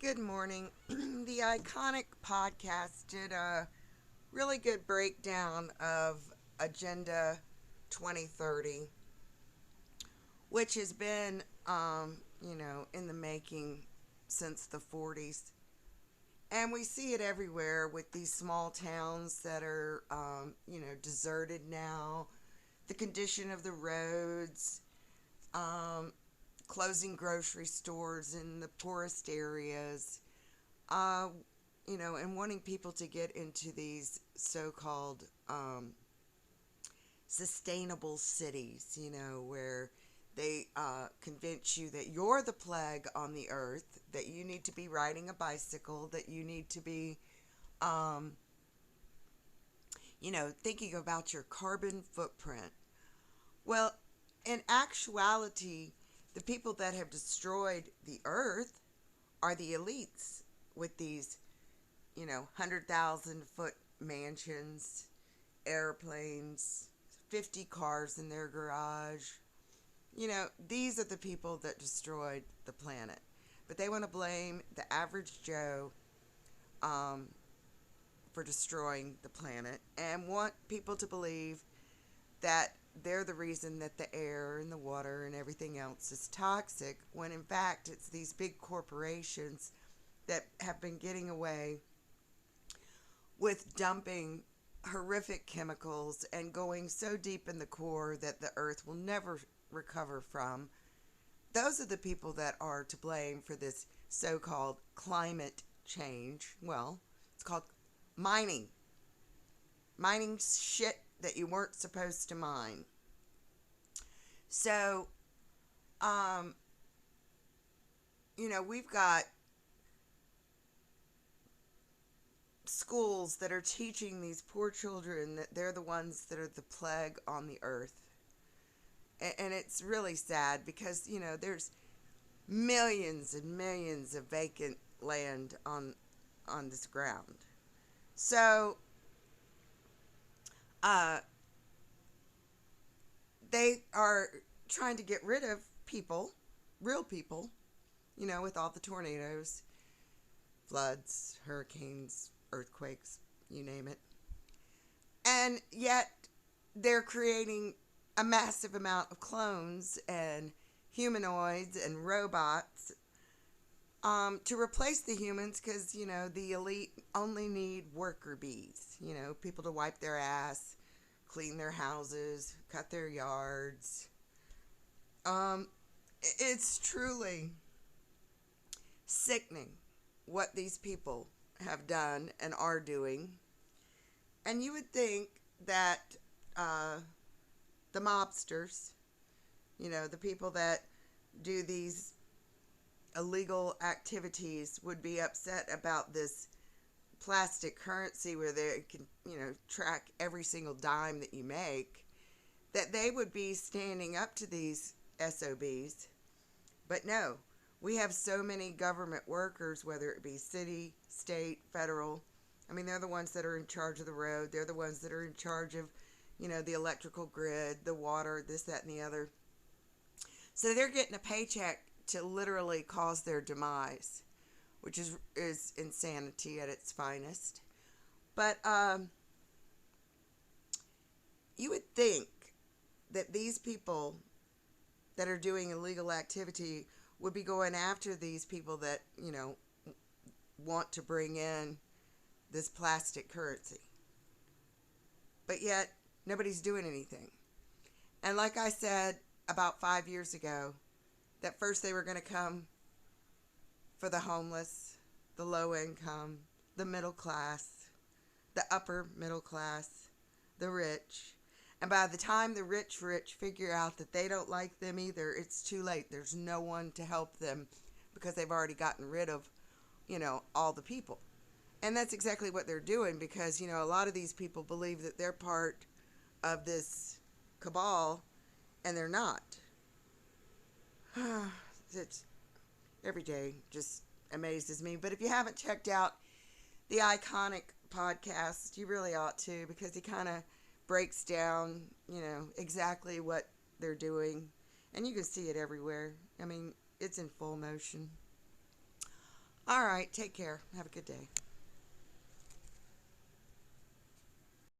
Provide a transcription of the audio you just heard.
Good morning. The Iconic podcast did a really good breakdown of Agenda 2030, which has been, in the making since the 40s. And we see it everywhere with these small towns that are, deserted now, the condition of the roads, um, closing grocery stores in the poorest areas, uh, and wanting people to get into these so called sustainable cities, where they convince you that you're the plague on the earth, that you need to be riding a bicycle, that you need to be, um, thinking about your carbon footprint. Well, in actuality, the people that have destroyed the earth are the elites with these, 100,000 foot mansions, airplanes, 50 cars in their garage. These are the people that destroyed the planet. But they want to blame the average Joe um, for destroying the planet and want people to believe that they're the reason that the air and the water and everything else is toxic, when in fact it's these big corporations that have been getting away with dumping horrific chemicals and going so deep in the core that the earth will never recover from. Those are the people that are to blame for this so called climate change. Well, it's called mining. Mining shit that you weren't supposed to mine. So, um, we've got schools that are teaching these poor children that they're the ones that are the plague on the earth. And it's really sad because, there's millions and millions of vacant land on this ground. So, uh, they are trying to get rid of people, real people, with all the tornadoes, floods, hurricanes, earthquakes, you name it. And yet they're creating a massive amount of clones and humanoids and robots to replace the humans because, the elite only need worker bees, people to wipe their ass, clean their houses, cut their yards. Um, it's truly sickening what these people have done and are doing. And you would think that uh, the mobsters, the people that do these illegal activities, would be upset about this plastic currency where they can, track every single dime that you make, that they would be standing up to these SOBs. But no, we have so many government workers, whether it be city, state, federal. I mean, they're the ones that are in charge of the road. They're the ones that are in charge of, the electrical grid, the water, this, that, and the other. So they're getting a paycheck to literally cause their demise, which is insanity at its finest. But you would think that these people that are doing illegal activity would be going after these people that, want to bring in this plastic currency. But yet, nobody's doing anything. And like I said about 5 years ago, that first they were going to come for the homeless, the low income, the middle class, the upper middle class, the rich. And by the time the rich figure out that they don't like them either, it's too late. There's no one to help them because they've already gotten rid of, all the people. And that's exactly what they're doing because, a lot of these people believe that they're part of this cabal and they're not. It's every day just amazes me. But if you haven't checked out the Iconic podcast, you really ought to because he kind of breaks down, exactly what they're doing. And you can see it everywhere. I mean, it's in full motion. All right. All right. Take care. Have a good day.